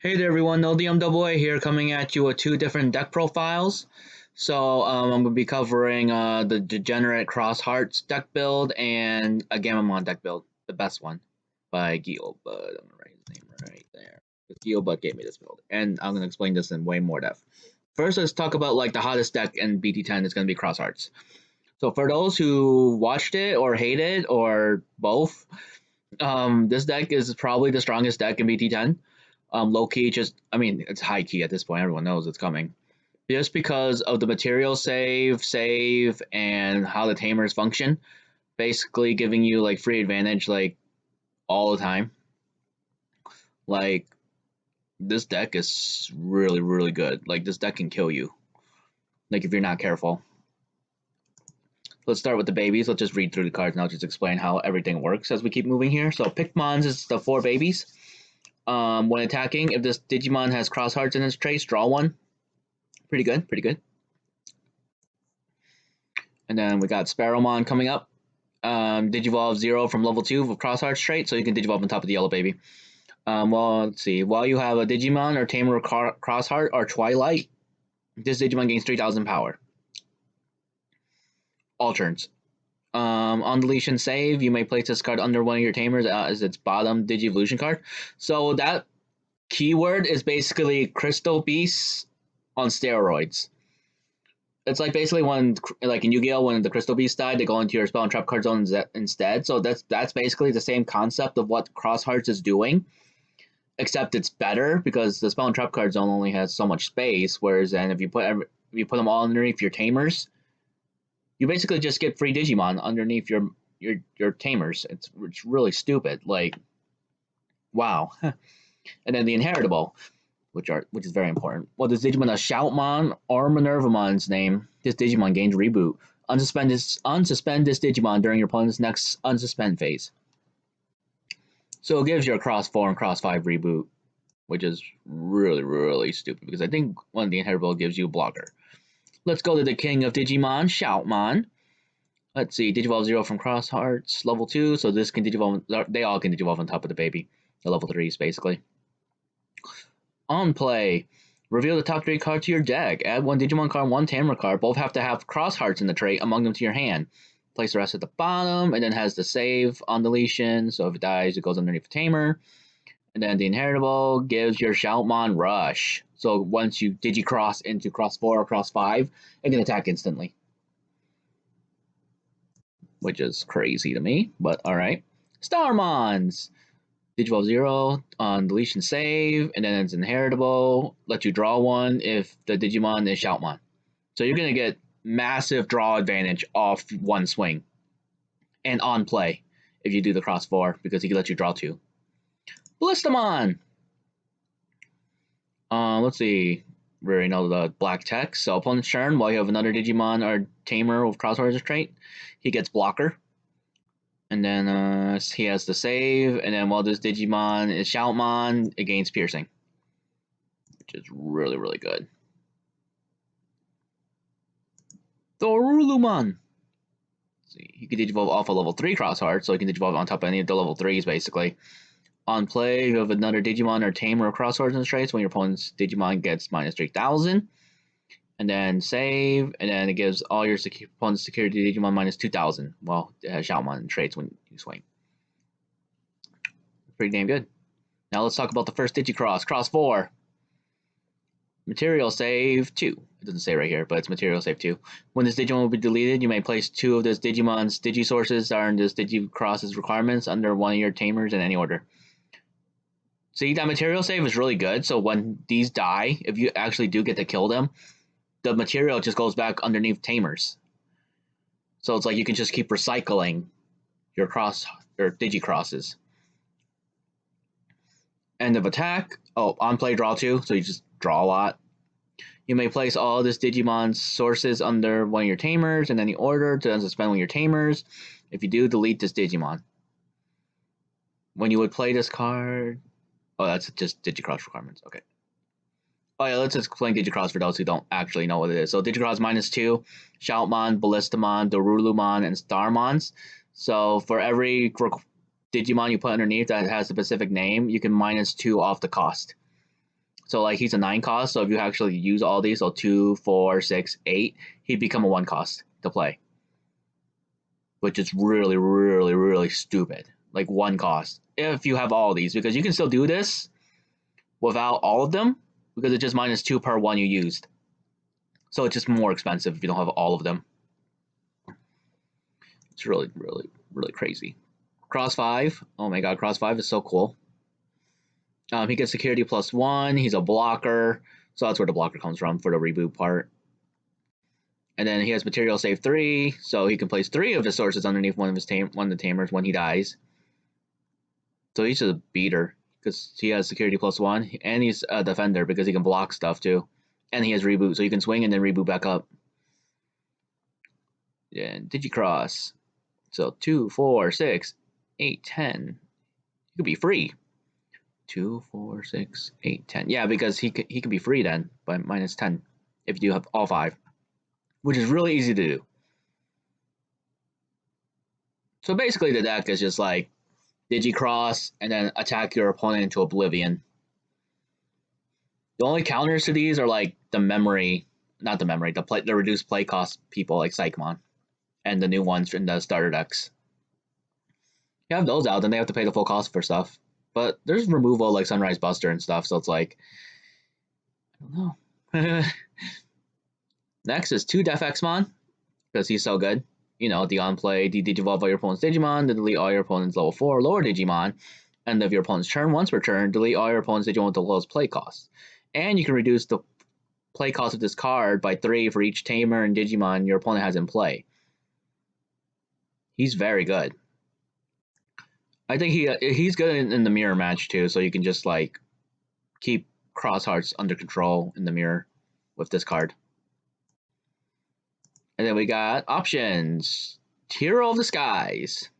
Hey there everyone, NoDMAA here coming at you with two different deck profiles. I'm going to be covering the Degenerate Cross Hearts deck build and a Gammamon deck build, the best one, by Guil, but I'm going to write his name right there. Guil gave me this build, and I'm going to explain this in way more depth. First, let's talk about like the hottest deck in BT10 is going to be Cross Hearts. So for those who watched it or hate it or both, this deck is probably the strongest deck in BT10. Low key, I mean, it's high key at this point. Everyone knows it's coming. Just because of the material save, and how the tamers function, basically giving you like free advantage like all the time. Like this deck is really, really good. Like this deck can kill you. Like if you're not careful. Let's start with the babies. Let's just read through the cards and I'll just explain how everything works as we keep moving here. So Pikmons is the 4 babies. When attacking, if this Digimon has Cross Hearts in its trace, draw one. Pretty good, pretty good. And then we got Sparrowmon coming up. Digivolve 0 from level 2 with Cross Hearts trait, so you can Digivolve on top of the yellow baby. Well, let's see. While you have a Digimon or Tamer Cross Heart or Twilight, this Digimon gains 3,000 power. All turns. On deletion save, you may place this card under one of your tamers as its bottom Digivolution card. So that keyword is basically Crystal Beasts on steroids. It's like basically when, like in Yu-Gi-Oh, when the Crystal Beasts died, they go into your spell and trap card zone instead. So that's basically the same concept of what Cross Hearts is doing, except it's better because the spell and trap card zone only has so much space. Whereas then if you put them all underneath your tamers, you basically just get free Digimon underneath your tamers. It's really stupid. Like, wow. And then the inheritable, which is very important. Well, this Digimon a Shoutmon or Minervamon's name, this Digimon gains reboot. Unsuspend this Digimon during your opponent's next unsuspend phase. So it gives you a cross 4 and cross 5 reboot, which is really, really stupid because I think one of the inheritable gives you a blocker. Let's go to the king of Digimon, Shoutmon. Let's see, Digivolve 0 from Cross Hearts, level 2, so this can Digivolve, they all can Digivolve on top of the baby. The level 3s, basically. On play, reveal the top 3 cards to your deck. Add 1 Digimon card, 1 Tamer card. Both have to have Cross Hearts in the trait, among them to your hand. Place the rest at the bottom, and then has the save on deletion, so if it dies, it goes underneath the Tamer. And then the inheritable gives your Shoutmon Rush. So once you Digicross into Cross 4 or Cross 5, it can attack instantly. Which is crazy to me, but alright. Starmons! Digivolve 0 on deletion save, and then it's inheritable. Let you draw one if the Digimon is Shoutmon. So you're going to get massive draw advantage off one swing. And on play, if you do the Cross 4, because he can let you draw 2. Ballistamon! Let's see. We already know the black text. So opponent's turn, while you have another Digimon or Tamer with Cross Hearts trait, he gets blocker. And then he has the save, and then while this Digimon is Shoutmon, it gains piercing. Which is really, really good. Dorulumon! See, he can Digivolve off a level 3 Cross Heart, so he can Digivolve on top of any of the level 3s, basically. On play, you have another Digimon or Tamer or Cross Hearts in the traits when your opponent's Digimon gets minus 3,000. And then save, and then it gives all your opponent's security Digimon minus 2,000. Well, it has Shoutmon traits when you swing. Pretty damn good. Now let's talk about the first Digicross. Cross 4. Material save 2. It doesn't say right here, but it's material save 2. When this Digimon will be deleted, you may place 2 of this Digimon's Digisources that are in this Digicross's requirements under one of your Tamers in any order. See, that material save is really good, so when these die, if you actually do get to kill them, the material just goes back underneath Tamers. So it's like you can just keep recycling your Digicrosses. End of attack. Oh, on play, draw 2, so you just draw a lot. You may place all this Digimon's sources under one of your Tamers in any order to unsuspend one of your Tamers. If you do, delete this Digimon. When you would play this card... Oh, that's just Digicross requirements. Okay. Oh yeah, let's explain Digicross for those who don't actually know what it is. So Digicross minus 2, Shoutmon, Ballistamon, Dorulumon, and Starmons. So for every Digimon you put underneath that has a specific name, you can minus 2 off the cost. So like he's a 9 cost. So if you actually use all these, so 2, 4, 6, 8, he'd become a 1 cost to play, which is really, really, really stupid. Like 1 cost if you have all of these, because you can still do this without all of them because it's just -2 per one you used. So it's just more expensive if you don't have all of them. It's really, really, really crazy. Cross 5. Oh my god, Cross 5 is so cool. He gets security +1. He's a blocker. So that's where the blocker comes from for the reboot part. And then he has material save 3. So he can place 3 of his sources underneath one of the tamers when he dies. So he's just a beater because he has security +1. And he's a defender because he can block stuff too. And he has reboot. So you can swing and then reboot back up. And Digicross. So 2, 4, 6, 8, 10. He could be free. 2, 4, 6, 8, 10. Yeah, because he could be free then by -10 if you do have all 5, which is really easy to do. So basically, the deck is just like Digicross and then attack your opponent into oblivion. The only counters to these are like the reduced play cost people like Psychmon and the new ones in the starter decks. You have those out, then they have to pay the full cost for stuff. But there's removal like Sunrise Buster and stuff, so it's like, I don't know. Next is 2 Def Xmon, because he's so good. You know, the on-play, de-digivolve all your opponent's Digimon, then delete all your opponent's level 4 or lower Digimon. End of your opponent's turn, once per turn, delete all your opponent's Digimon with the lowest play cost. And you can reduce the play cost of this card by 3 for each Tamer and Digimon your opponent has in play. He's very good. I think he's good in the mirror match too, so you can just like keep Cross Hearts under control in the mirror with this card. And then we got options. Hero of the Skies.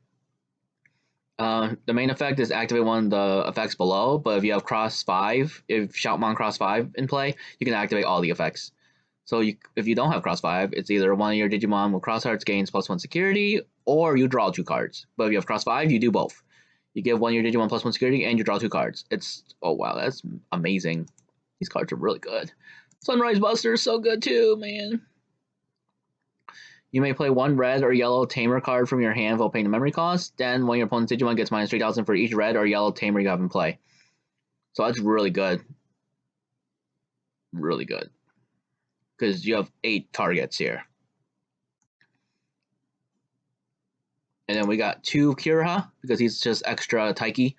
The main effect is activate one of the effects below, but if you have Cross 5, if Shoutmon Cross 5 in play, you can activate all the effects. So if you don't have Cross 5, it's either one of your Digimon with Cross Hearts gains +1 security, or you draw 2 cards. But if you have Cross 5, you do both. You give one of your Digimon +1 security, and you draw 2 cards. Oh wow, that's amazing. These cards are really good. Sunrise Buster is so good too, man. You may play 1 red or yellow Tamer card from your hand while paying the memory cost. Then when your opponent's Digimon gets -3,000 for each red or yellow Tamer you have in play. So that's really good. Really good. Because you have 8 targets here. And then we got 2 Kiraha, because he's just extra Taiki.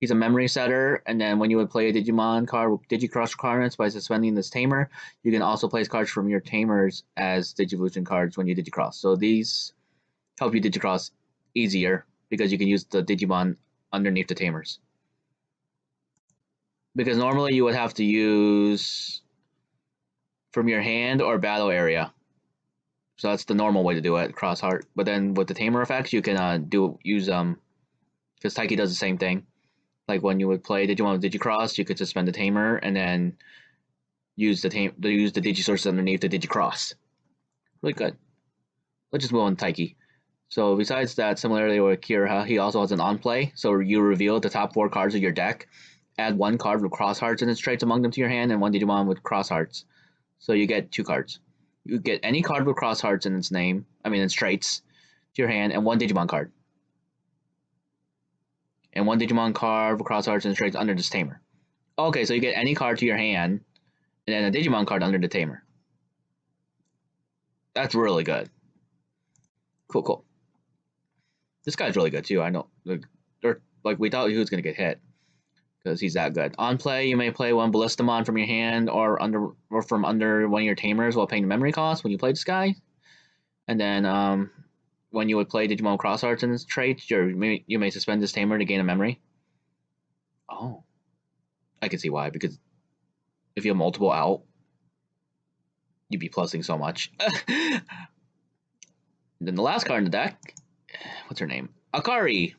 He's a memory setter, and then when you would play a Digimon card with Digicross requirements by suspending this Tamer, you can also place cards from your Tamers as Digivolution cards when you Digicross. So these help you Digicross easier, because you can use the Digimon underneath the Tamers. Because normally you would have to use from your hand or battle area. So that's the normal way to do it, Cross Heart. But then with the Tamer effects, you can use because Taiki does the same thing. Like when you would play Digimon with Digicross, you could suspend the Tamer and then use the Digisource underneath the Digicross. Really good. Let's just move on to Taiki. So besides that similarity with Kiraha, he also has an on-play. So you reveal the top 4 cards of your deck. Add 1 card with Cross Hearts and its traits among them to your hand, and 1 Digimon with Cross Hearts. So you get 2 cards. You get any card with Cross Hearts in its traits to your hand, and 1 Digimon card. And 1 Digimon card with Cross Hearts and its traits under this Tamer. Okay, so you get any card to your hand, and then a Digimon card under the Tamer. That's really good. Cool. This guy's really good too. I know. We thought he was gonna get hit because he's that good. On play, you may play 1 Ballistamon from your hand or from under one of your Tamers while paying the memory cost when you play this guy. And then when you would play Digimon Cross Hearts in this trait, you may suspend this Tamer to gain a memory. Oh, I can see why, because if you have multiple out, you'd be plussing so much. Then the last card in the deck, what's her name? Akari.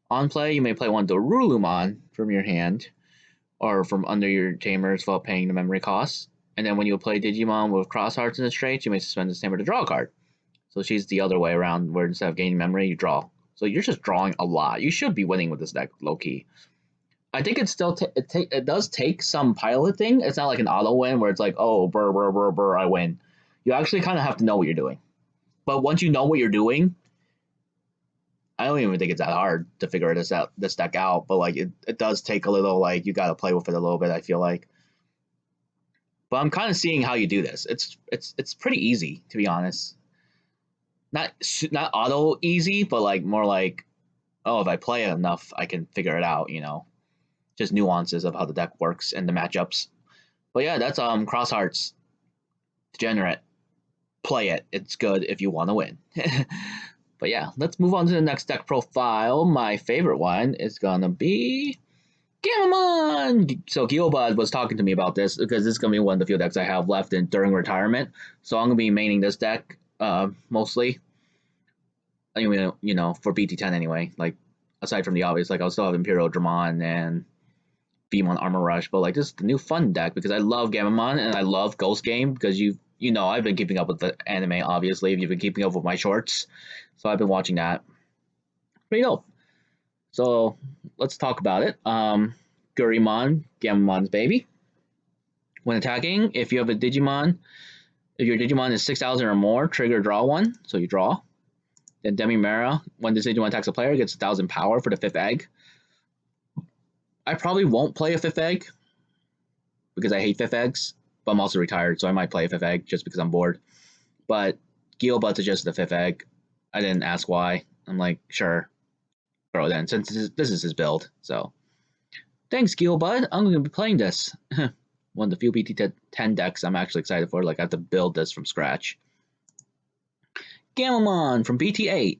On play, you may play 1 Dorulumon from your hand or from under your Tamers while paying the memory costs. And then when you play Digimon with Cross Hearts in its traits, you may suspend this Tamer to draw a card. So she's the other way around, where instead of gaining memory, you draw. So you're just drawing a lot. You should be winning with this deck, low-key. I think it still it does take some piloting. It's not like an auto win where it's like, oh, burr burr burr burr, I win. You actually kind of have to know what you're doing. But once you know what you're doing, I don't even think it's that hard to figure this deck out. But like it does take a little, like you got to play with it a little bit. I feel like. But I'm kind of seeing how you do this. It's pretty easy, to be honest. Not auto easy, but like more like, oh, if I play it enough, I can figure it out. Just nuances of how the deck works and the matchups. But yeah, that's Cross Hearts Degenerate. Play it. It's good if you want to win. But yeah, let's move on to the next deck profile. My favorite one is gonna be Gammamon! So Guil was talking to me about this because this is gonna be one of the few decks I have left during retirement. So I'm gonna be maining this deck mostly. I mean, for BT10 anyway. Like aside from the obvious, like I'll still have Imperial Dramon and Beam on Armor Rush, but like this is the new fun deck because I love Gammamon and I love Ghost Game because I've been keeping up with the anime obviously if you've been keeping up with my shorts, so I've been watching that. Pretty dope. So let's talk about it. Gurimon, Gammamon's baby. When attacking, if you have a Digimon, if your Digimon is 6,000 or more, trigger draw one, so you draw. Then Demimera, when this Digimon attacks a player, gets 1,000 power for the 5th egg. I probably won't play a 5th egg because I hate 5th eggs, but I'm also retired, so I might play a 5th egg just because I'm bored. But Guil suggested the 5th egg. I didn't ask why. I'm like, sure, throw it in since this is his build. So thanks, Guil. I'm going to be playing this. One of the few BT10 decks I'm actually excited for. Like I have to build this from scratch. Gammamon from BT8.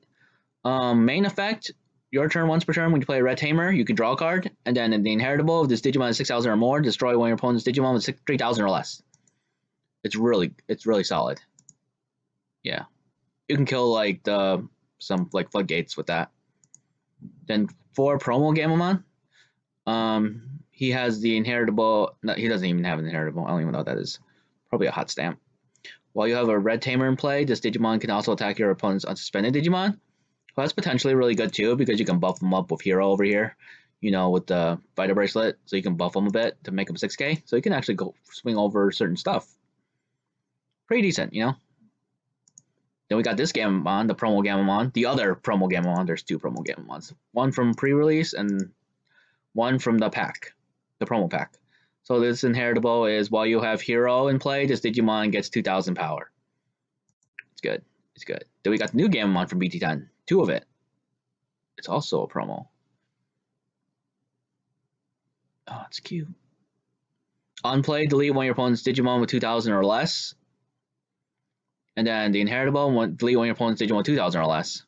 Main effect, your turn once per turn when you play a Red Tamer, you can draw a card, and then in the inheritable, if this Digimon is 6,000 or more, destroy one of your opponent's Digimon with 3,000 or less. It's really solid. Yeah, you can kill like some like floodgates with that. Then for promo Gammamon, he has the inheritable. No, he doesn't even have an inheritable. I don't even know what that is. Probably a hot stamp. While you have a Red Tamer in play, this Digimon can also attack your opponent's unsuspended Digimon. Well, that's potentially really good too because you can buff them up with Hero over here, with the Fighter Bracelet, so you can buff them a bit to make them 6k. So you can actually go swing over certain stuff. Pretty decent, Then we got this Gammamon, the promo Gammamon, the other promo Gammamon. There's 2 promo Gammamons, one from pre-release and one from the pack, the promo pack. So this inheritable is while you have Hero in play, this Digimon gets 2,000 power. It's good. It's good. Then we got the new Gammamon from BT10, 2 of it. It's also a promo. Oh, it's cute. On play, delete one of your opponent's Digimon with 2,000 or less. And then the inheritable, delete one of your opponent's Digimon with 2,000 or less.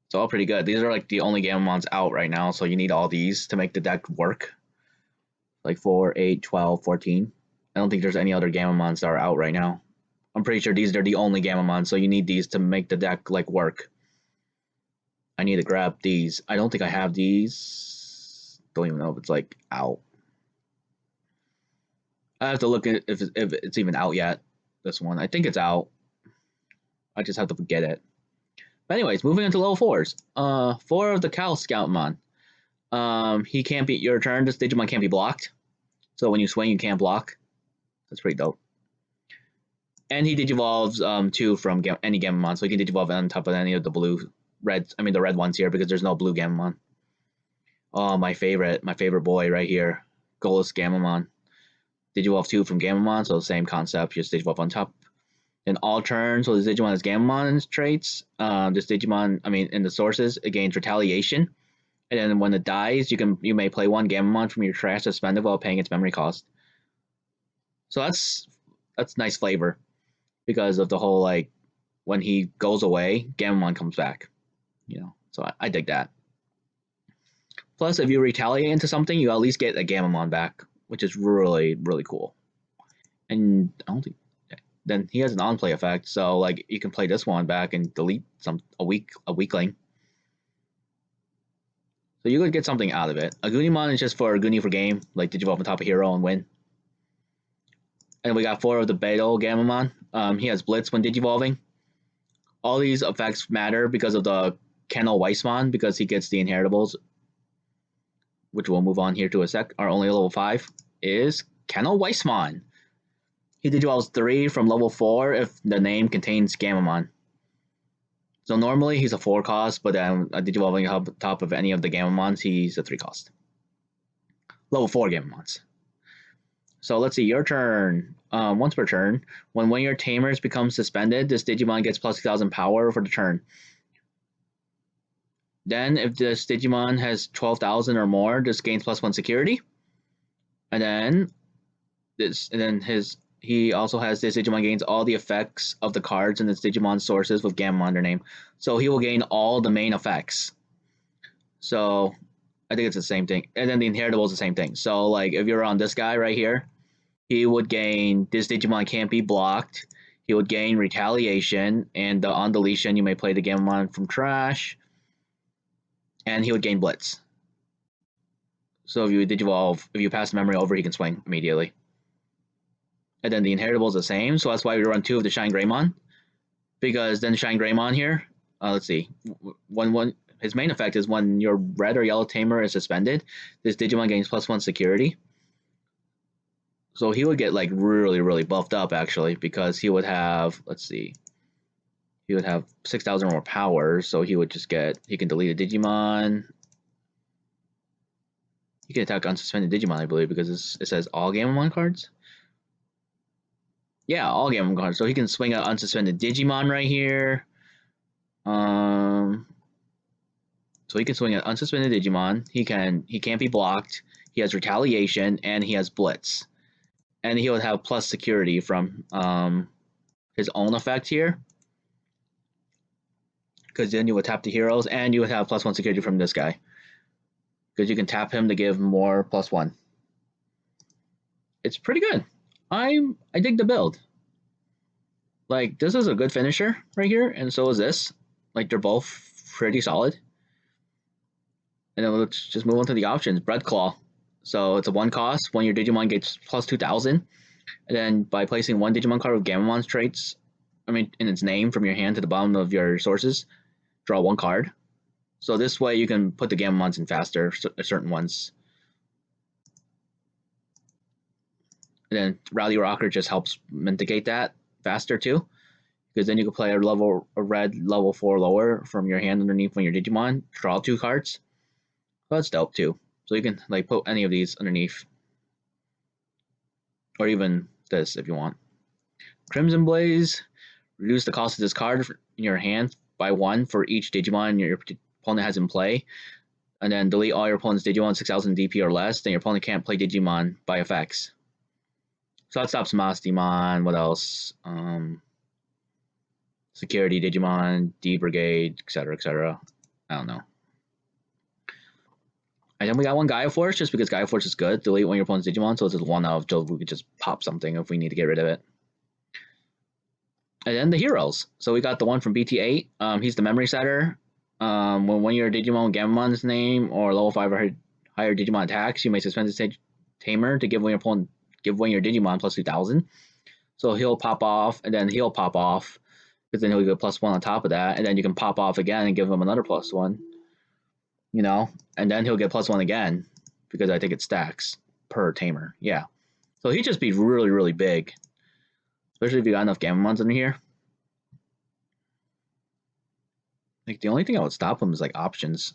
It's all pretty good. These are like the only Gammamons out right now, so you need all these to make the deck work. Like 4, 8, 12, 14. I don't think there's any other Gammamons that are out right now. I'm pretty sure these are the only Gammamons, so you need these to make the deck like work. I need to grab these. I don't think I have these. Don't even know if it's like out. I have to look at if it's even out yet. This one, I think it's out. I just have to get it. But anyways, moving into level 4s. 4 of the Cal Scoutmon. He can't be your turn. This Digimon can't be blocked. So when you swing, you can't block. That's pretty dope. And he digivolves 2 from any Gammamon, so he can digivolve on top of any of the the red ones here because there's no blue Gammamon. Oh, my favorite boy right here, Golos Gammamon. Digivolve 2 from Gammamon, so same concept, just Digivolve on top. In all turns, so this Digimon has Gammamon's traits. This Digimon, in the sources, it gains Retaliation. And then when it dies, you may play 1 Gammamon from your trash suspended while paying its memory cost. So that's nice flavor because of the whole like when he goes away, Gammamon comes back. So I dig that. Plus, if you retaliate into something, you at least get a Gammamon back, which is really, really cool. And I don't think then he has an on-play effect, so like you can play this one back and delete a weakling. So you could get something out of it. A Goonimon is just for Goonie for game, like Digivolve on top of Hero and win. And we got 4 of the Beidou Gammamon. He has Blitz when Digivolving. All these effects matter because of the Kennel Weissmon, because he gets the inheritables. which we'll move on here to a sec, our only level 5, is Kennel Weissmon. He digivolves 3 from level 4 if the name contains Gammamon. So normally he's a 4 cost, but then digivolving on top of any of the Gammamons, he's a 3 cost. Level 4 Gammamons. So let's see, your turn. Once per turn, when one of your tamers becomes suspended, this Digimon gets plus 2,000 power for the turn. Then, if this Digimon has 12,000 or more, this gains plus 1 security. And then he also has this Digimon gains all the effects of the cards in its Digimon sources with Gammamon their name. So he will gain all the main effects. So I think it's the same thing. And then the inheritable is the same thing. So like if you're on this guy right here, he would gain this Digimon can't be blocked. He would gain retaliation, and on deletion you may play the Gammamon from trash. And he would gain blitz. So if you digivolve, if you pass the memory over, he can swing immediately. And then the inheritable is the same, so that's why we run 2 of the Shine Greymon. Because then Shine Greymon here, let's see, his main effect is when your red or yellow tamer is suspended, this Digimon gains plus 1 security. So he would get like really, really buffed up actually, because he would have, let's see, he would have 6,000 more power, so he would just get, he can delete a Digimon. He can attack unsuspended Digimon, I believe, because it says all Gammamon cards. Yeah, all Gammamon cards. So he can swing an unsuspended Digimon right here. So he can swing an unsuspended Digimon. He can't be blocked. He has retaliation and he has blitz. And he would have plus security from his own effect here. Because then you would tap the heroes and you would have plus 1 security from this guy. Because you can tap him to give more plus 1. It's pretty good. I dig the build. Like, this is a good finisher right here, and so is this. Like, they're both pretty solid. And then let's just move on to the options. Bread Claw. So it's a 1 cost. When your Digimon gets plus 2,000. And then by placing 1 Digimon card with Gammamon's traits, in its name from your hand to the bottom of your sources, draw 1 card. So this way you can put the Gammamons in faster, certain ones. And then Rally Rocker just helps mitigate that faster too. Because then you can play a red level 4 lower from your hand underneath when your Digimon, draw 2 cards. So that's dope too. So you can like put any of these underneath. Or even this if you want. Crimson Blaze, reduce the cost of this card in your hand by 1 for each Digimon your opponent has in play. And then delete all your opponent's Digimon 6,000 DP or less, then your opponent can't play Digimon by effects. So that stops Mastimon, what else? Security Digimon, D Brigade, etc., etc. I don't know. And then we got 1 Gaia Force, just because Gaia Force is good. Delete one of your opponent's Digimon, so it's just 1 of, so we could just pop something if we need to get rid of it. And then the heroes. So we got the one from BT8. He's the memory setter. When one of your Digimon with Gammamon's name or level 5 or higher Digimon attacks, you may suspend this tamer to give one of your Digimon plus 2,000. So he'll pop off, and then he'll pop off, because then he'll get plus 1 on top of that, and then you can pop off again and give him another plus 1. You know, and then he'll get plus 1 again, because I think it stacks per tamer. Yeah. So he'd just be really, really big. Especially if you got enough Gammamons in here. Like, the only thing I would stop him is, like, options.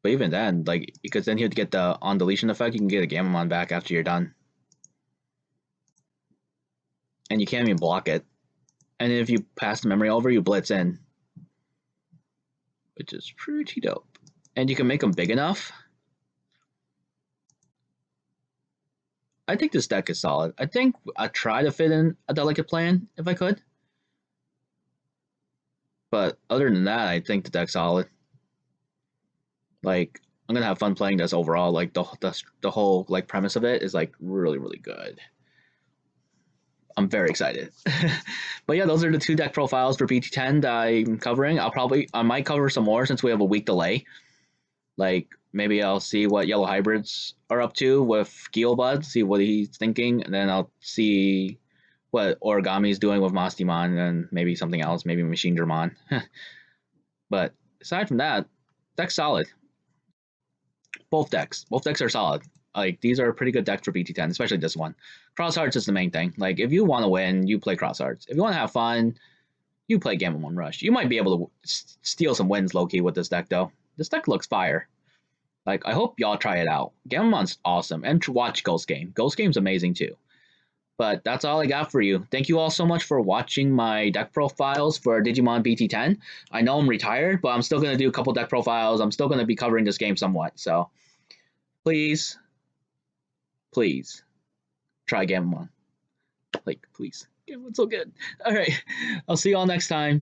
But even then, like, because then he'd get the on deletion effect, you can get a Gammamon back after you're done. And you can't even block it. And if you pass the memory over, you blitz in. Which is pretty dope. And you can make them big enough. I think this deck is solid. I think I'd try to fit in a delicate plan if I could. But other than that, I think the deck's solid. Like, I'm gonna have fun playing this overall. Like the whole like premise of it is like really, really good. I'm very excited. But yeah, those are the 2 deck profiles for BT10 that I'm covering. I might cover some more since we have a week delay. Like, maybe I'll see what Yellow Hybrids are up to with Guil Bud, see what he's thinking, and then I'll see what Origami's doing with Mastimon, and maybe something else, maybe Machine Dramon. But aside from that, deck's solid. Both decks are solid. Like these are a pretty good deck for BT10, especially this one. Cross Hearts is the main thing. Like if you want to win, you play Cross Hearts. If you want to have fun, you play Gammamon Rush. You might be able to steal some wins low key with this deck though. This deck looks fire. Like I hope y'all try it out. Gammamon's awesome, and watch Ghost Game. Ghost Game's amazing too. But that's all I got for you. Thank you all so much for watching my deck profiles for Digimon BT10. I know I'm retired, but I'm still going to do a couple deck profiles. I'm still going to be covering this game somewhat. So please, please try Gammamon. Like, please. Gammamon's so good. All right. I'll see you all next time.